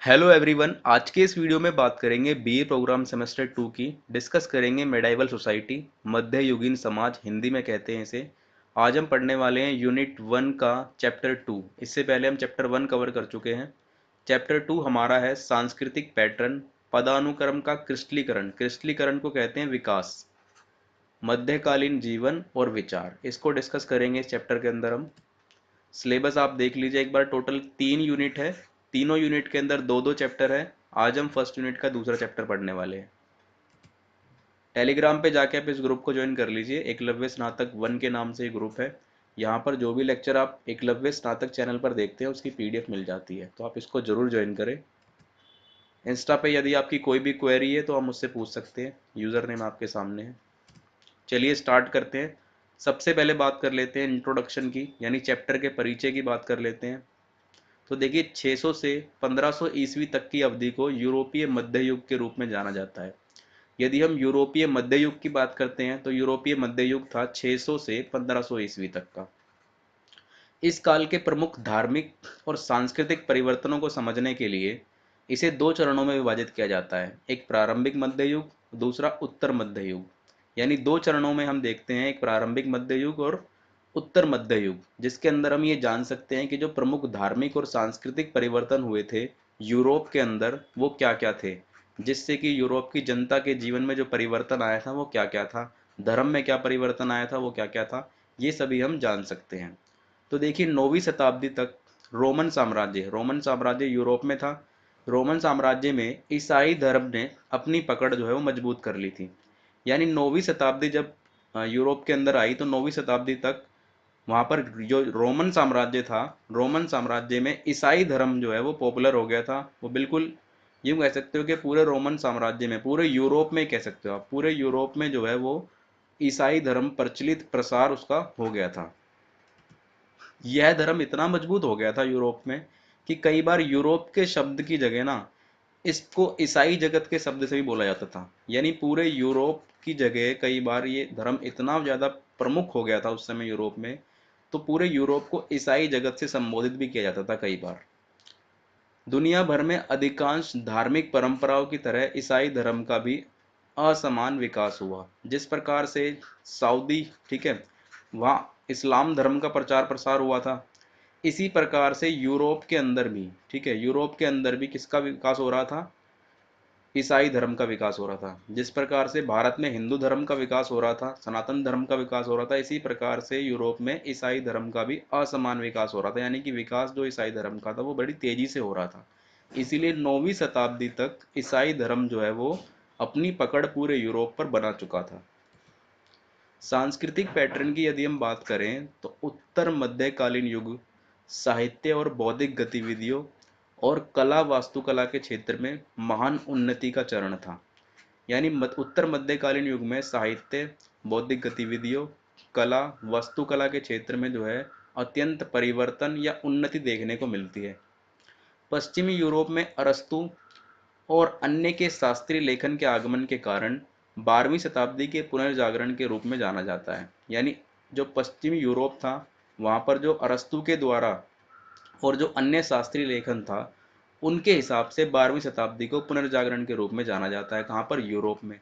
Hello everyone. आज के इस वीडियो में बात करेंगे बीए प्रोग्राम सेमेस्टर 2 की। डिस्कस करेंगे मेडाइवल सोसाइटी, मध्ययुगीन समाज हिंदी में कहते हैं इसे। आज हम पढ़ने वाले हैं यूनिट 1 का चैप्टर 2। इससे पहले हम चैप्टर 1 कवर कर चुके हैं। चैप्टर 2 हमारा है सांस्कृतिक पैटर्न, पदानुक्रम का क्रिस्टलीकरण। क्रिस्टलीकरण को कहते हैं विकास, मध्यकालीन जीवन और विचार। इसको डिस्कस करेंगे इस चैप्टर के अंदर हम। सिलेबस आप देख लीजिए एक बार। टोटल 3 यूनिट है, तीनों यूनिट के अंदर दो दो चैप्टर है। आज हम फर्स्ट यूनिट का दूसरा चैप्टर पढ़ने वाले हैं। टेलीग्राम पे जाके आप इस ग्रुप को ज्वाइन कर लीजिए। एकलव्य स्नातक 1 के नाम से ये ग्रुप है। यहाँ पर जो भी लेक्चर आप एकलव्य स्नातक चैनल पर देखते हैं उसकी पीडीएफ मिल जाती है, तो आप इसको जरूर ज्वाइन करें। इंस्टा पे यदि आपकी कोई भी क्वेरी है तो हम मुझसे पूछ सकते हैं, यूज़र नेम आपके सामने है। चलिए स्टार्ट करते हैं। सबसे पहले बात कर लेते हैं इंट्रोडक्शन की, यानी चैप्टर के परिचय की बात कर लेते हैं। तो देखिए 600 से 1500 ईस्वी तक की अवधि को यूरोपीय मध्य युग के रूप में जाना जाता है। यदि हम यूरोपीय मध्य युग की बात करते हैं तो यूरोपीय मध्य युग था 600 से 1500 ईस्वी तक का। इस काल के प्रमुख धार्मिक और सांस्कृतिक परिवर्तनों को समझने के लिए इसे दो चरणों में विभाजित किया जाता है। एक प्रारंभिक मध्य युग, दूसरा उत्तर मध्य युग। यानी दो चरणों में हम देखते हैं, एक प्रारंभिक मध्य युग और उत्तर मध्य युग, जिसके अंदर हम ये जान सकते हैं कि जो प्रमुख धार्मिक और सांस्कृतिक परिवर्तन हुए थे यूरोप के अंदर वो क्या क्या थे, जिससे कि यूरोप की जनता के जीवन में जो परिवर्तन आया था वो क्या क्या था, धर्म में क्या परिवर्तन आया था वो क्या क्या था, ये सभी हम जान सकते हैं। तो देखिए 9वीं शताब्दी तक रोमन साम्राज्य यूरोप में था। रोमन साम्राज्य में ईसाई धर्म ने अपनी पकड़ जो है वो मजबूत कर ली थी। यानी 9वीं शताब्दी जब यूरोप के अंदर आई तो 9वीं शताब्दी तक वहाँ पर जो रोमन साम्राज्य था, रोमन साम्राज्य में ईसाई धर्म जो है वो पॉपुलर हो गया था। वो बिल्कुल यूँ कह सकते हो कि पूरे रोमन साम्राज्य में, पूरे यूरोप में कह सकते हो आप, पूरे यूरोप में जो है वो ईसाई धर्म प्रचलित, प्रसार उसका हो गया था। यह धर्म इतना मजबूत हो गया था यूरोप में कि कई बार यूरोप के शब्द की जगह ना इसको ईसाई जगत के शब्द से भी बोला जाता था। यानी पूरे यूरोप की जगह कई बार ये धर्म इतना ज़्यादा प्रमुख हो गया था उस समय यूरोप में, तो पूरे यूरोप को ईसाई जगत से संबोधित भी किया जाता था कई बार। दुनिया भर में अधिकांश धार्मिक परंपराओं की तरह ईसाई धर्म का भी असमान विकास हुआ। जिस प्रकार से सऊदी, ठीक है, वहाँ इस्लाम धर्म का प्रचार प्रसार हुआ था, इसी प्रकार से यूरोप के अंदर भी, ठीक है, यूरोप के अंदर भी किसका विकास हो रहा था, ईसाई धर्म का विकास हो रहा था। जिस प्रकार से भारत में हिंदू धर्म का विकास हो रहा था, सनातन धर्म का विकास हो रहा था, इसी प्रकार से यूरोप में ईसाई धर्म का भी असमान विकास हो रहा था। यानी कि विकास जो ईसाई धर्म का था वो बड़ी तेजी से हो रहा था। इसीलिए 9वीं शताब्दी तक ईसाई धर्म जो है वो अपनी पकड़ पूरे यूरोप पर बना चुका था। सांस्कृतिक पैटर्न की यदि हम बात करें तो उत्तर मध्यकालीन युग साहित्य और बौद्धिक गतिविधियों और कला वास्तुकला के क्षेत्र में महान उन्नति का चरण था। यानी उत्तर मध्यकालीन युग में साहित्य, बौद्धिक गतिविधियों, कला, वास्तुकला के क्षेत्र में जो है अत्यंत परिवर्तन या उन्नति देखने को मिलती है। पश्चिमी यूरोप में अरस्तु और अन्य के शास्त्रीय लेखन के आगमन के कारण 12वीं शताब्दी के पुनर्जागरण के रूप में जाना जाता है। यानी जो पश्चिमी यूरोप था वहाँ पर जो अरस्तु के द्वारा और जो अन्य शास्त्रीय लेखन था उनके हिसाब से 12वीं शताब्दी को पुनर्जागरण के रूप में जाना जाता है। कहाँ पर? यूरोप में।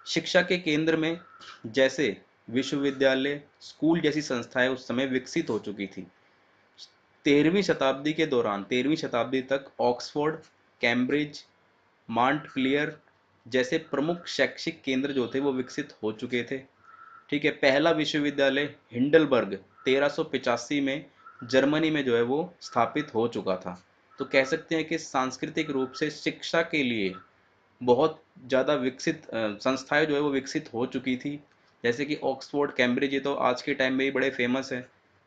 शिक्षा के केंद्र में जैसे विश्वविद्यालय, स्कूल जैसी संस्थाएं उस समय विकसित हो चुकी थी। 13वीं शताब्दी तक ऑक्सफोर्ड, कैम्ब्रिज, मांटक्लियर जैसे प्रमुख शैक्षिक केंद्र जो थे वो विकसित हो चुके थे। ठीक है, पहला विश्वविद्यालय हिंडलबर्ग 1385 में जर्मनी में जो है वो स्थापित हो चुका था। तो कह सकते हैं कि सांस्कृतिक रूप से शिक्षा के लिए बहुत ज़्यादा विकसित संस्थाएं जो है वो विकसित हो चुकी थी। जैसे कि ऑक्सफोर्ड, कैम्ब्रिज, ये तो आज के टाइम में ही बड़े फेमस है।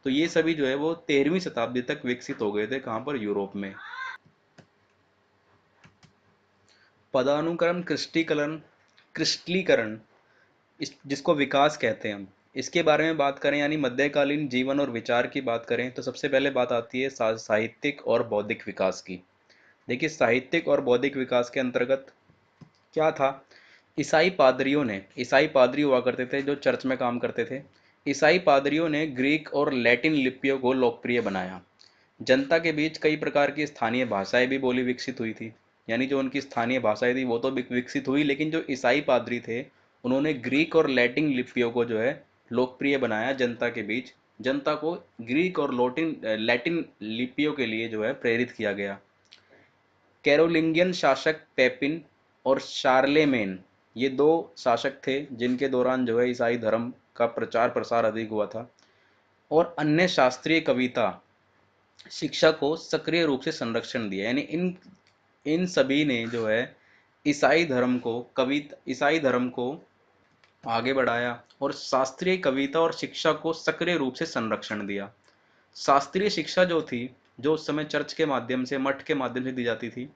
तो ये सभी जो है वो 13वीं शताब्दी तक विकसित हो गए थे। कहाँ पर? यूरोप में। पदानुक्रम क्रिस्टीकरण, क्रिस्टलीकरण, इस जिसको विकास कहते हैं हम, इसके बारे में बात करें, यानी मध्यकालीन जीवन और विचार की बात करें, तो सबसे पहले बात आती है साहित्यिक और बौद्धिक विकास की। देखिए साहित्यिक और बौद्धिक विकास के अंतर्गत क्या था, ईसाई पादरी हुआ करते थे जो चर्च में काम करते थे। ईसाई पादरियों ने ग्रीक और लैटिन लिपियों को लोकप्रिय बनाया। जनता के बीच कई प्रकार की स्थानीय भाषाएं भी बोली विकसित हुई थी। यानी जो उनकी स्थानीय भाषाएं थी वो तो विकसित हुई, लेकिन जो ईसाई पादरी थे उन्होंने ग्रीक और लैटिन लिपियों को जो है लोकप्रिय बनाया जनता के बीच। जनता को ग्रीक और लैटिन लिपियों के लिए जो है प्रेरित किया गया। कैरोलिंगियन शासक पेपिन और शार्लेमेन, ये दो शासक थे जिनके दौरान जो है ईसाई धर्म का प्रचार प्रसार अधिक हुआ था। और अन्य शास्त्रीय कविता शिक्षा को सक्रिय रूप से संरक्षण दिया। यानी इन इन सभी ने जो है ईसाई धर्म को आगे बढ़ाया और शास्त्रीय कविता और शिक्षा को सक्रिय रूप से संरक्षण दिया। शास्त्रीय शिक्षा जो थी, जो उस समय चर्च के माध्यम से, मठ के माध्यम से दी जाती थी,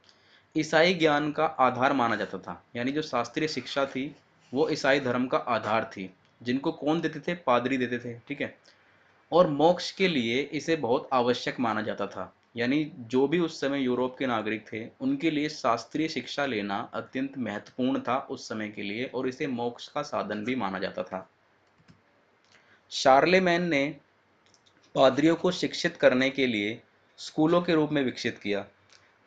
ईसाई ज्ञान का आधार माना जाता था। यानी जो शास्त्रीय शिक्षा थी वो ईसाई धर्म का आधार थी, जिनको कौन देते थे? पादरी देते थे, ठीक है। और मोक्ष के लिए इसे बहुत आवश्यक माना जाता था। यानी जो भी उस समय यूरोप के नागरिक थे उनके लिए शास्त्रीय शिक्षा लेना अत्यंत महत्वपूर्ण था उस समय के लिए, और इसे मोक्ष का साधन भी माना जाता था। शार्लेमेन ने पादरियों को शिक्षित करने के लिए स्कूलों के रूप में विकसित किया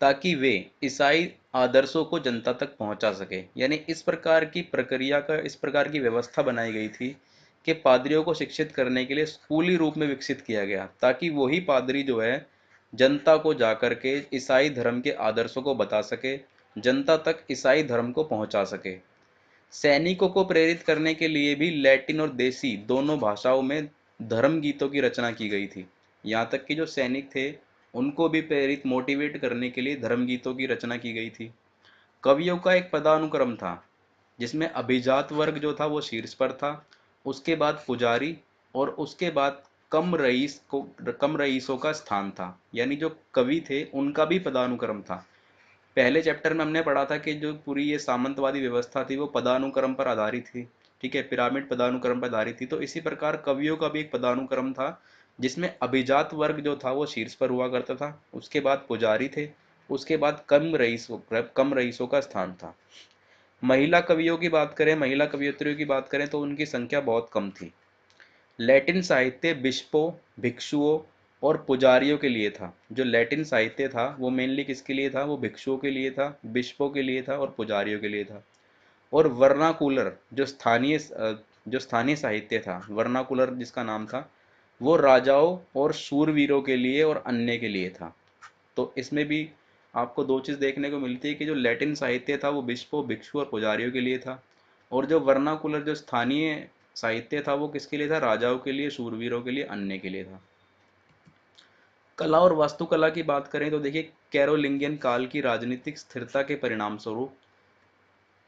ताकि वे ईसाई आदर्शों को जनता तक पहुंचा सके। यानी इस प्रकार की व्यवस्था बनाई गई थी कि पादरियों को शिक्षित करने के लिए स्कूली रूप में विकसित किया गया, ताकि वही पादरी जो है जनता को जाकर के ईसाई धर्म के आदर्शों को बता सके, जनता तक ईसाई धर्म को पहुंचा सके। सैनिकों को प्रेरित करने के लिए भी लैटिन और देसी दोनों भाषाओं में धर्म गीतों की रचना की गई थी। यहाँ तक कि जो सैनिक थे उनको भी प्रेरित मोटिवेट करने के लिए धर्म गीतों की रचना की गई थी। कवियों का एक पदानुक्रम था जिसमें अभिजात वर्ग जो था वो शीर्ष पर था, उसके बाद पुजारी, और उसके बाद कम रईसों का स्थान था। यानी जो कवि थे उनका भी पदानुक्रम था। पहले चैप्टर में हमने पढ़ा था कि जो पूरी ये सामंतवादी व्यवस्था थी वो पदानुक्रम पर आधारित थी, ठीक है, पिरामिड पदानुक्रम पर आधारित थी। तो इसी प्रकार कवियों का भी एक पदानुक्रम था जिसमें अभिजात वर्ग जो था वो शीर्ष पर हुआ करता था, उसके बाद पुजारी थे, उसके बाद कम रईसों का स्थान था। महिला कवियत्रियों की बात करें तो उनकी संख्या बहुत कम थी। लैटिन साहित्य बिशपों, भिक्षुओं और पुजारियों के लिए था। जो लैटिन साहित्य था वो मेनली किसके लिए था? वो भिक्षुओं के लिए था, बिशपों के लिए था और पुजारियों के लिए था। और वर्नाकुलर जो स्थानीय साहित्य था, वर्नाकुलर जिसका नाम था, वो राजाओं और शूरवीरों के लिए और अन्य के लिए था। तो इसमें भी आपको दो चीज़ देखने को मिलती है कि जो लैटिन साहित्य था वो बिशपों, भिक्षु और पुजारियों के लिए था, और जो वर्नाकुलर जो स्थानीय साहित्य था वो किसके लिए था? राजाओं के लिए, शूरवीरों के लिए, अन्य के लिए था। कला और वास्तुकला की बात करें तो देखिए, कैरोलिंगियन काल की राजनीतिक स्थिरता के परिणाम स्वरूप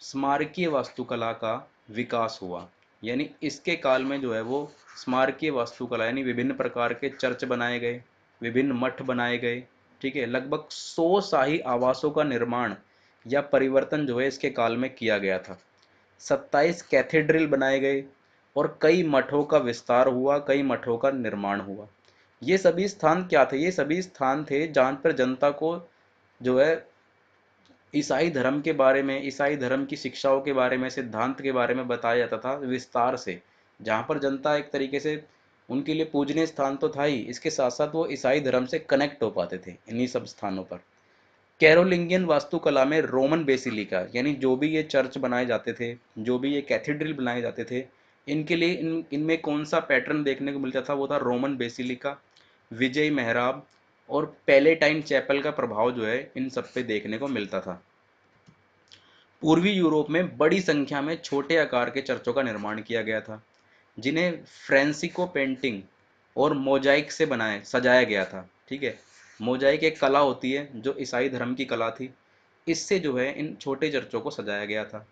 स्मारकीय वास्तुकला का विकास हुआ। यानी इसके काल में जो है वो स्मारकीय वास्तुकला, यानी विभिन्न प्रकार के चर्च बनाए गए, विभिन्न मठ बनाए गए, ठीक है। लगभग 100 शाही आवासों का निर्माण या परिवर्तन जो है इसके काल में किया गया था। 27 कैथेड्रल बनाए गए और कई मठों का विस्तार हुआ, कई मठों का निर्माण हुआ। ये सभी स्थान क्या थे? ये सभी स्थान थे जहाँ पर जनता को जो है ईसाई धर्म के बारे में, ईसाई धर्म की शिक्षाओं के बारे में, सिद्धांत के बारे में बताया जाता था विस्तार से। जहाँ पर जनता एक तरीके से, उनके लिए पूजनीय स्थान तो था ही, इसके साथ साथ वो ईसाई धर्म से कनेक्ट हो पाते थे इन्हीं सब स्थानों पर। कैरोलिंगियन वास्तुकला में रोमन बेसिलिका, यानी जो भी ये चर्च बनाए जाते थे, जो भी ये कैथेड्रल बनाए जाते थे, इनके लिए इनमें कौन सा पैटर्न देखने को मिलता था? वो था रोमन बेसिलिका, विजय मेहराब और पैलेटाइन चैपल का प्रभाव जो है इन सब पे देखने को मिलता था। पूर्वी यूरोप में बड़ी संख्या में छोटे आकार के चर्चों का निर्माण किया गया था, जिन्हें फ्रेंसिको पेंटिंग और मोजाइक से बनाए सजाया गया था, ठीक है। मोजाइक एक कला होती है जो ईसाई धर्म की कला थी, इससे जो है इन छोटे चर्चों को सजाया गया था।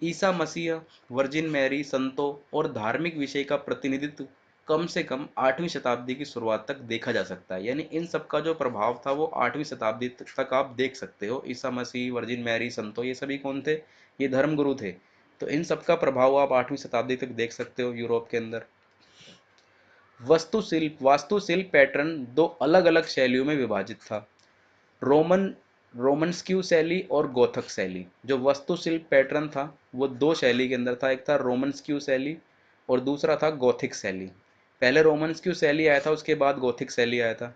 ईसा मसीह, वर्जिन मैरी, संतों और धार्मिक विषय का प्रतिनिधित्व कम से कम 8वीं शताब्दी की शुरुआत तक देखा जा सकता है। यानी इन सब का जो प्रभाव था वो 8वीं शताब्दी तक आप देख सकते हो। ईसा मसीह, वर्जिन मैरी, संतों, ये सभी कौन थे? ये धर्मगुरु थे। तो इन सब का प्रभाव आप 8वीं शताब्दी तक देख सकते हो यूरोप के अंदर। वास्तुशिल्प पैटर्न दो अलग अलग शैलियों में विभाजित था, रोमन रोमनस्क्यू शैली और गोथक शैली। जो वास्तुशिल्प पैटर्न था वो दो शैली के अंदर था, एक था रोमनस्क्यू शैली और दूसरा था गोथिक शैली। पहले रोमनस्क्यू शैली आया था, उसके बाद गोथिक शैली आया था।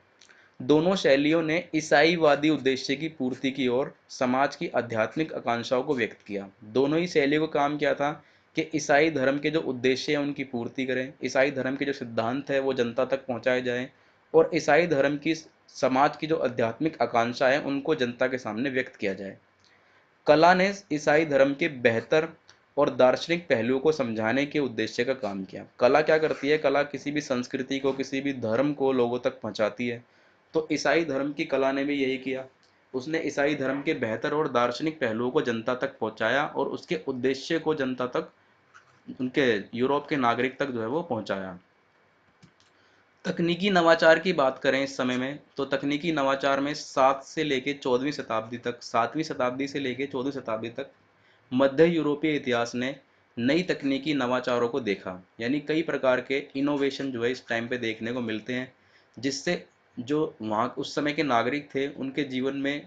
दोनों शैलियों ने ईसाईवादी उद्देश्य की पूर्ति की और समाज की आध्यात्मिक आकांक्षाओं को व्यक्त किया। दोनों ही शैलियों का काम क्या था कि ईसाई धर्म के जो उद्देश्य हैं उनकी पूर्ति करें, ईसाई धर्म के जो सिद्धांत है वो जनता तक पहुंचाए जाएं, और ईसाई धर्म की समाज की जो आध्यात्मिक आकांक्षा है उनको जनता के सामने व्यक्त किया जाए। कला ने ईसाई धर्म के बेहतर और दार्शनिक पहलुओं को समझाने के उद्देश्य का काम किया। कला क्या करती है? कला किसी भी संस्कृति को, किसी भी धर्म को लोगों तक पहुंचाती है। तो ईसाई धर्म की कला ने भी यही किया। उसने ईसाई धर्म के बेहतर और दार्शनिक पहलुओं को जनता तक पहुंचाया और उसके उद्देश्य को जनता तक, उनके यूरोप के नागरिक तक जो है वो पहुंचाया। तकनीकी नवाचार की बात करें इस समय में, तो तकनीकी नवाचार में 7वीं शताब्दी से लेकर 14वीं शताब्दी तक मध्य यूरोपीय इतिहास ने नई तकनीकी नवाचारों को देखा। यानी कई प्रकार के इनोवेशन जो है इस टाइम पे देखने को मिलते हैं, जिससे जो वहाँ उस समय के नागरिक थे उनके जीवन में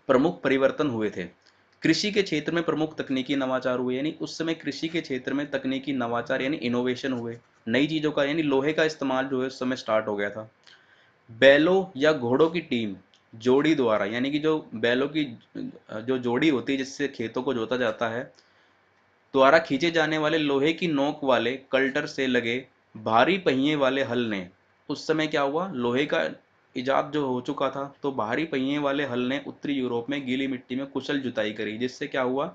प्रमुख परिवर्तन हुए थे। कृषि के क्षेत्र में प्रमुख तकनीकी नवाचार हुए, यानी उस समय कृषि के क्षेत्र में तकनीकी नवाचार यानी इनोवेशन हुए। नई चीज़ों का यानी लोहे का इस्तेमाल जो है उस समय स्टार्ट हो गया था। बैलों या घोड़ों की टीम जोड़ी द्वारा, यानी कि जो बैलों की जो जोड़ी होती है जिससे खेतों को जोता जाता है, द्वारा खींचे जाने वाले लोहे की नोक वाले कल्टर से लगे भारी पहिए वाले हल ने, उस समय क्या हुआ, लोहे का इजाद जो हो चुका था, तो भारी पहिए वाले हल ने उत्तरी यूरोप में गीली मिट्टी में कुशल जुताई करी, जिससे क्या हुआ,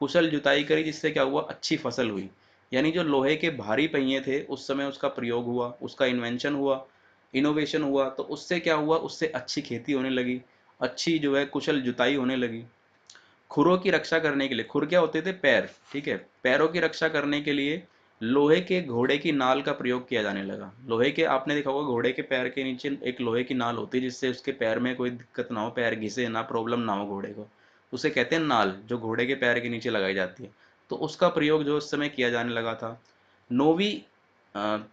कुशल जुताई करी जिससे क्या हुआ, अच्छी फसल हुई। यानी जो लोहे के भारी पहिए थे उस समय उसका प्रयोग हुआ, उसका इन्वेंशन हुआ, इनोवेशन हुआ, तो उससे क्या हुआ, उससे अच्छी खेती होने लगी, अच्छी जो है कुशल जुताई होने लगी। खुरों की रक्षा करने के लिए, खुर क्या होते थे, पैर, ठीक है, पैरों की रक्षा करने के लिए लोहे के घोड़े की नाल का प्रयोग किया जाने लगा। लोहे के, आपने देखा होगा घोड़े के पैर के नीचे एक लोहे की नाल होती है जिससे उसके पैर में कोई दिक्कत ना हो, पैर घिसे ना, प्रॉब्लम ना हो घोड़े को, उसे कहते हैं नाल, जो घोड़े के पैर के नीचे लगाई जाती है। तो उसका प्रयोग जो उस समय किया जाने लगा था। नौवीं अ,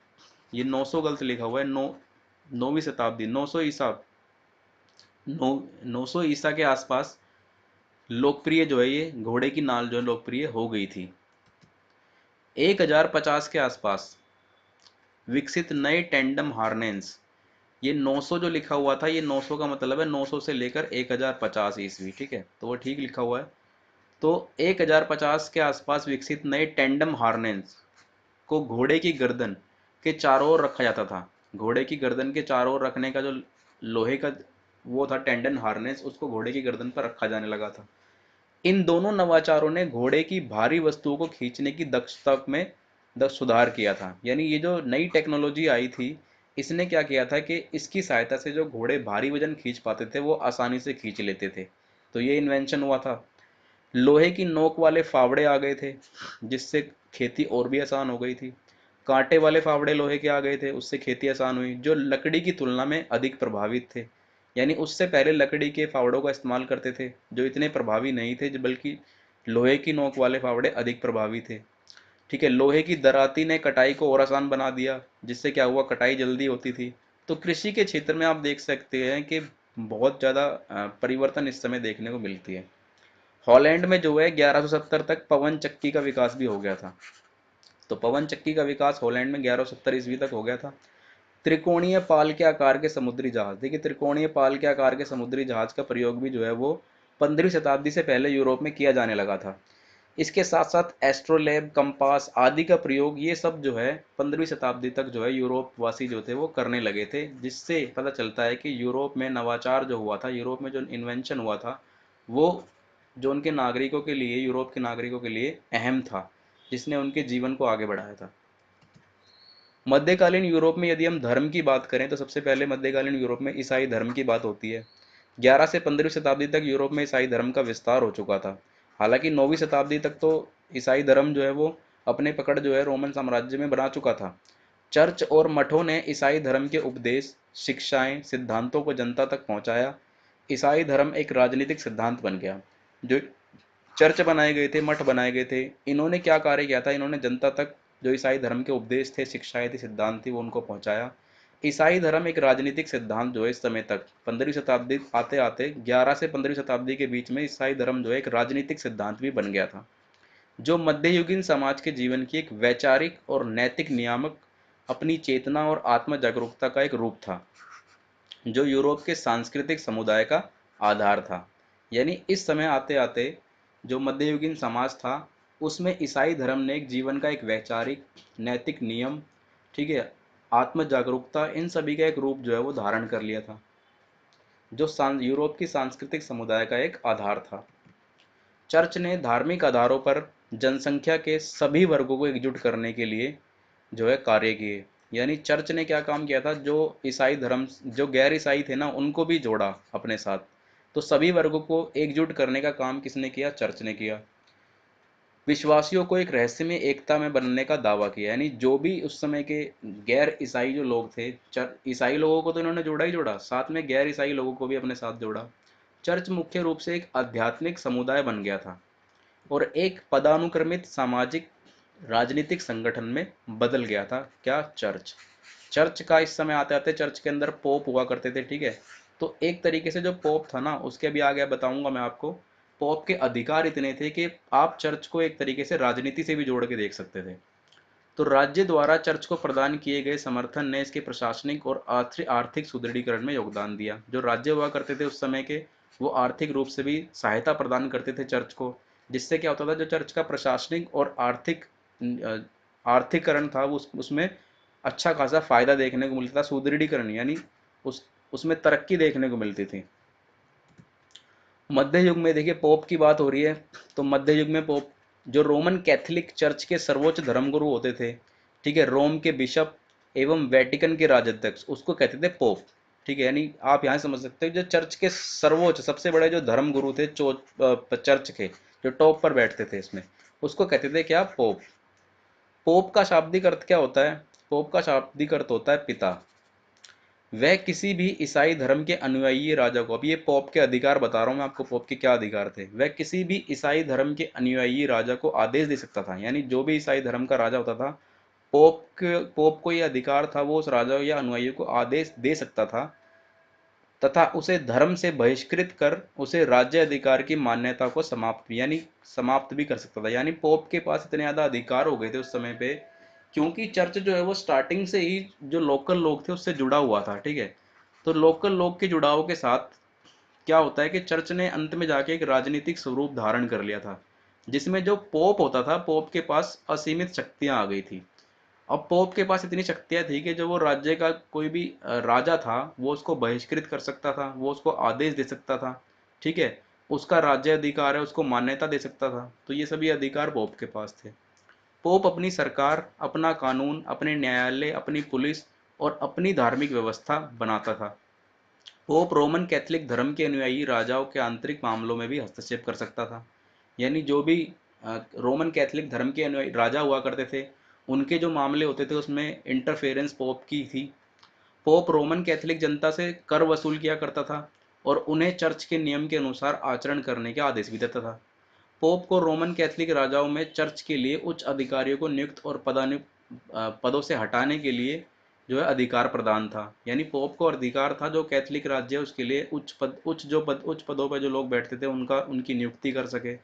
ये 900 गलत लिखा हुआ है, 9वीं शताब्दी, 900 ईसा, 900 ईसा के आसपास लोकप्रिय जो है ये घोड़े की नाल जो है लोकप्रिय हो गई थी। 1050 के आसपास विकसित नए टेंडम हार्नेंस, ये 900 जो लिखा हुआ था, ये 900 का मतलब है 900 से लेकर 1050 ईस्वी, ठीक है, तो वो ठीक लिखा हुआ है। तो 1050 के आसपास विकसित नए टेंडम हार्नेंस को घोड़े की गर्दन के चारों ओर रखा जाता था। घोड़े की गर्दन के चारों ओर रखने का जो लोहे का वो था टेंडन हार्नेस, उसको घोड़े की गर्दन पर रखा जाने लगा था। इन दोनों नवाचारों ने घोड़े की भारी वस्तुओं को खींचने की दक्षता में सुधार किया था। यानी ये जो नई टेक्नोलॉजी आई थी, इसने क्या किया था कि इसकी सहायता से जो घोड़े भारी वजन खींच पाते थे वो आसानी से खींच लेते थे, तो ये इन्वेंशन हुआ था। लोहे की नोक वाले फावड़े आ गए थे जिससे खेती और भी आसान हो गई थी। कांटे वाले फावड़े लोहे के आ गए थे, उससे खेती आसान हुई, जो लकड़ी की तुलना में अधिक प्रभावित थे। यानी उससे पहले लकड़ी के फावड़ों का इस्तेमाल करते थे जो इतने प्रभावी नहीं थे, बल्कि लोहे की नोक वाले फावड़े अधिक प्रभावी थे। ठीक है, लोहे की दराती ने कटाई को और आसान बना दिया, जिससे क्या हुआ, कटाई जल्दी होती थी। तो कृषि के क्षेत्र में आप देख सकते हैं कि बहुत ज़्यादा परिवर्तन इस समय देखने को मिलती है। हॉलैंड में जो है 1170 तक पवन चक्की का विकास भी हो गया था। तो पवन चक्की का विकास हॉलैंड में 1170 ईस्वी तक हो गया था। त्रिकोणीय पाल के आकार के समुद्री जहाज, देखिए त्रिकोणीय पाल के आकार के समुद्री जहाज का प्रयोग भी जो है वो 15वीं शताब्दी से पहले यूरोप में किया जाने लगा था। इसके साथ साथ एस्ट्रोलैब, कंपास आदि का प्रयोग, ये सब जो है 15वीं शताब्दी तक जो है यूरोप वासी जो थे वो करने लगे थे, जिससे पता चलता है कि यूरोप में नवाचार जो हुआ था, यूरोप में जो इन्वेंशन हुआ था, वो जो उनके नागरिकों के लिए, यूरोप के नागरिकों के लिए अहम था, जिसने उनके जीवन को आगे बढ़ाया था। मध्यकालीन यूरोप में यदि हम धर्म की बात करें तो सबसे पहले मध्यकालीन यूरोप में ईसाई धर्म की बात होती है। 11 से 15वीं शताब्दी तक यूरोप में ईसाई धर्म का विस्तार हो चुका था। हालांकि 9वीं शताब्दी तक तो ईसाई धर्म जो है वो अपने पकड़ जो है रोमन साम्राज्य में बना चुका था। चर्च और मठों ने ईसाई धर्म के उपदेश, शिक्षाएं, सिद्धांतों को जनता तक पहुंचाया। ईसाई धर्म एक राजनीतिक सिद्धांत बन गया। जो चर्च बनाए गए थे, मठ बनाए गए थे, इन्होंने क्या कार्य किया था, इन्होंने जनता तक जो ईसाई धर्म के उपदेश थे, शिक्षाएं थी, सिद्धांत थी, वो उनको पहुंचाया। ईसाई धर्म एक राजनीतिक सिद्धांत जो है इस समय तक 15वीं शताब्दी आते आते 11 से 15वीं शताब्दी के बीच में ईसाई धर्म जो है एक राजनीतिक सिद्धांत भी बन गया था, जो मध्ययुगीन समाज के जीवन की एक वैचारिक और नैतिक नियामक, अपनी चेतना और आत्म जागरूकता का एक रूप था। जो यूरोप के सांस्कृतिक समुदाय का आधार था। यानी इस समय आते आते जो मध्ययुगीन समाज था उसमें ईसाई धर्म ने एक जीवन का एक वैचारिक नैतिक नियम, ठीक है, आत्म जागरूकता, इन सभी का एक रूप जो है वो धारण कर लिया था, जो यूरोप की सांस्कृतिक समुदाय का एक आधार था। चर्च ने धार्मिक आधारों पर जनसंख्या के सभी वर्गों को एकजुट करने के लिए जो है कार्य किए। यानी चर्च ने क्या काम किया था, जो ईसाई धर्म, जो गैर ईसाई थे ना, उनको भी जोड़ा अपने साथ। तो सभी वर्गों को एकजुट करने का काम किसने किया? चर्च ने किया। विश्वासियों को एक रहस्यमय एकता में बनने का दावा किया। यानी जो भी उस समय के गैर ईसाई जो लोग थे, ईसाई लोगों को तो इन्होंने जोड़ा ही जोड़ा, साथ में गैर ईसाई लोगों को भी अपने साथ जोड़ा। चर्च मुख्य रूप से एक आध्यात्मिक समुदाय बन गया था और एक पदानुक्रमित सामाजिक राजनीतिक संगठन में बदल गया था। क्या? चर्च। चर्च का इस समय आते आते चर्च के अंदर पोप हुआ करते थे, ठीक है। तो एक तरीके से जो पोप था ना, उसके भी आगे बताऊंगा मैं आपको, पोप के अधिकार इतने थे कि आप चर्च को एक तरीके से राजनीति से भी जोड़ के देख सकते थे। तो राज्य द्वारा चर्च को प्रदान किए गए समर्थन ने इसके प्रशासनिक और आर्थिक सुदृढ़ीकरण में योगदान दिया। जो राज्य हुआ करते थे उस समय के, वो आर्थिक रूप से भी सहायता प्रदान करते थे चर्च को, जिससे क्या होता था, जो चर्च का प्रशासनिक और आर्थिकरण था वो उसमें अच्छा खासा फायदा देखने को मिलता था। सुदृढ़ीकरण यानी उसमें तरक्की देखने को मिलती थी। मध्य युग में देखिए पोप की बात हो रही है, तो मध्य युग में पोप जो रोमन कैथोलिक चर्च के सर्वोच्च धर्मगुरु होते थे, ठीक है, रोम के बिशप एवं वेटिकन के राजाध्यक्ष, उसको कहते थे पोप। ठीक है, यानी आप यहाँ समझ सकते हो जो चर्च के सर्वोच्च सबसे बड़े जो धर्मगुरु थे चर्च के, जो टॉप पर बैठते थे इसमें, उसको कहते थे क्या? पोप। पोप का शाब्दिक अर्थ क्या होता है? पोप का शाब्दिक अर्थ होता है पिता। वह किसी भी ईसाई धर्म के अनुयायी राजा को, अब ये पोप के अधिकार बता रहा हूं मैं आपको, पोप के क्या अधिकार थे, वह किसी भी ईसाई धर्म के अनुयायी राजा को आदेश दे सकता था। यानी जो भी ईसाई धर्म का राजा होता था, पोप को यह अधिकार था, वो उस राजा या अनुयायी को आदेश दे सकता था तथा उसे धर्म से बहिष्कृत कर उसे राज्य अधिकार की मान्यता को समाप्त भी कर सकता था। यानी पोप के पास इतने ज्यादा अधिकार हो गए थे उस समय पे, क्योंकि चर्च जो है वो स्टार्टिंग से ही जो लोकल लोग थे उससे जुड़ा हुआ था, ठीक है। तो लोकल लोग के जुड़ाव के साथ क्या होता है कि चर्च ने अंत में जाके एक राजनीतिक स्वरूप धारण कर लिया था, जिसमें जो पोप होता था, पोप के पास असीमित शक्तियां आ गई थी। अब पोप के पास इतनी शक्तियां थी कि जो वो राज्य का कोई भी राजा था, वो उसको बहिष्कृत कर सकता था, वो उसको आदेश दे सकता था, ठीक है, उसका राज्य अधिकार है, उसको मान्यता दे सकता था। तो ये सभी अधिकार पोप के पास थे। पोप अपनी सरकार, अपना कानून, अपने न्यायालय, अपनी पुलिस और अपनी धार्मिक व्यवस्था बनाता था। पोप रोमन कैथोलिक धर्म के अनुयायी राजाओं के आंतरिक मामलों में भी हस्तक्षेप कर सकता था। यानी जो भी रोमन कैथोलिक धर्म के अनुयायी राजा हुआ करते थे, उनके जो मामले होते थे उसमें इंटरफेरेंस पोप की थी। पोप रोमन कैथोलिक जनता से कर वसूल किया करता था और उन्हें चर्च के नियम के अनुसार आचरण करने के आदेश भी देता था। पोप को रोमन कैथोलिक राजाओं में चर्च के लिए उच्च अधिकारियों को नियुक्त और पदों से हटाने के लिए जो है अधिकार प्रदान था। यानी पोप को अधिकार था जो कैथोलिक राज्य है उसके लिए उच्च पदों पर जो लोग बैठते थे उनकी नियुक्ति कर सके।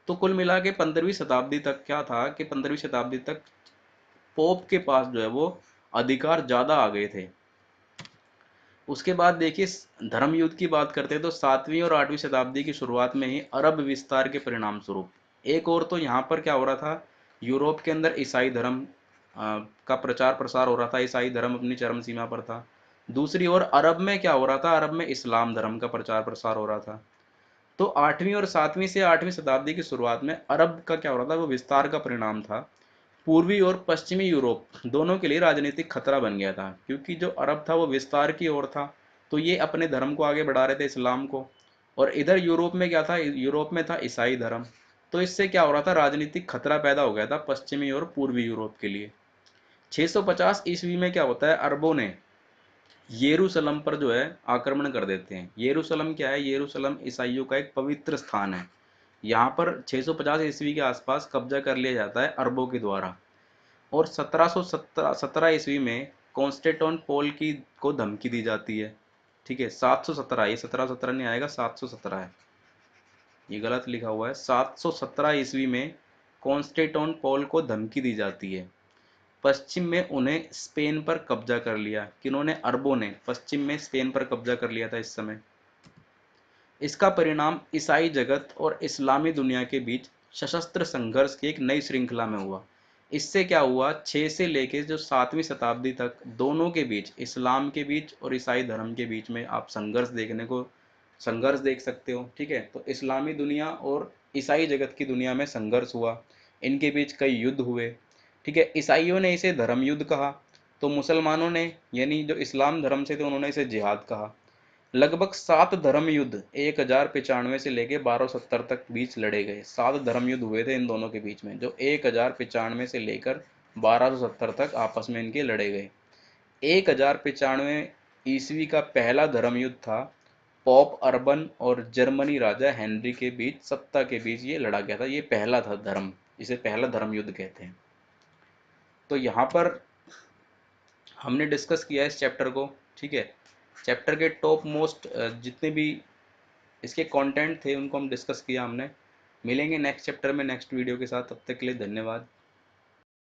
तो कुल मिला के 15वीं शताब्दी तक क्या था कि 15वीं शताब्दी तक पोप के पास जो है वो अधिकार ज़्यादा आ गए थे। उसके बाद देखिए धर्म युद्ध की बात करते हैं तो 7वीं और 8वीं शताब्दी की शुरुआत में ही अरब विस्तार के परिणाम स्वरूप एक और तो यहाँ पर क्या हो रहा था, यूरोप के अंदर ईसाई धर्म का प्रचार प्रसार हो रहा था, ईसाई धर्म अपनी चरम सीमा पर था। दूसरी ओर अरब में क्या हो रहा था, अरब में इस्लाम धर्म का प्रचार प्रसार हो रहा था। तो 8वीं शताब्दी की शुरुआत में अरब का क्या हो रहा था, वो विस्तार का परिणाम था। पूर्वी और पश्चिमी यूरोप दोनों के लिए राजनीतिक खतरा बन गया था, क्योंकि जो अरब था वो विस्तार की ओर था, तो ये अपने धर्म को आगे बढ़ा रहे थे, इस्लाम को। और इधर यूरोप में क्या था, यूरोप में था ईसाई धर्म। तो इससे क्या हो रहा था, राजनीतिक खतरा पैदा हो गया था पश्चिमी और पूर्वी यूरोप के लिए। 650 ईस्वी में क्या होता है, अरबों ने यरूशलेम पर जो है आक्रमण कर देते हैं। यरूशलेम क्या है, यरूशलेम ईसाइयों का एक पवित्र स्थान है। यहाँ पर 650 ईस्वी के आसपास कब्जा कर लिया जाता है अरबों के द्वारा। और 1717 ईस्वी में कॉन्स्टेंटिनोपल की को धमकी दी जाती है। ठीक है, 717, ये 1717 नहीं आएगा, 717 है, ये गलत लिखा हुआ है। 717 ईस्वी में कॉन्स्टेंटिनोपल को धमकी दी जाती है पश्चिम में उन्हें स्पेन पर कब्जा कर लिया। किन्होंने? अरबों ने पश्चिम में स्पेन पर कब्जा कर लिया था इस समय। इसका परिणाम ईसाई जगत और इस्लामी दुनिया के बीच सशस्त्र संघर्ष की एक नई श्रृंखला में हुआ। इससे क्या हुआ, 6 से लेके जो 7वीं शताब्दी तक दोनों के बीच, इस्लाम के बीच और ईसाई धर्म के बीच में आप संघर्ष देख सकते हो। ठीक है, तो इस्लामी दुनिया और ईसाई जगत की दुनिया में संघर्ष हुआ, इनके बीच कई युद्ध हुए। ठीक है, ईसाइयों ने इसे धर्म युद्ध कहा, तो मुसलमानों ने यानी जो इस्लाम धर्म से थे उन्होंने इसे जिहाद कहा। लगभग 7 धर्म युद्ध 1095 से लेके 1270 तक बीच लड़े गए। 7 धर्म युद्ध हुए थे इन दोनों के बीच में, जो 1095 से लेकर 1270 तक आपस में इनके लड़े गए। 1095 ईस्वी का पहला धर्म युद्ध था, पॉप अर्बन और जर्मनी राजा हेनरी के बीच, सत्ता के बीच ये लड़ा गया था। ये पहला था धर्म, इसे पहला धर्म युद्ध कहते हैं। तो यहाँ पर हमने डिस्कस किया है इस चैप्टर को। ठीक है, चैप्टर के टॉप मोस्ट जितने भी इसके कंटेंट थे उनको हम डिस्कस किया हमने। मिलेंगे नेक्स्ट चैप्टर में नेक्स्ट वीडियो के साथ, तब तक के लिए धन्यवाद।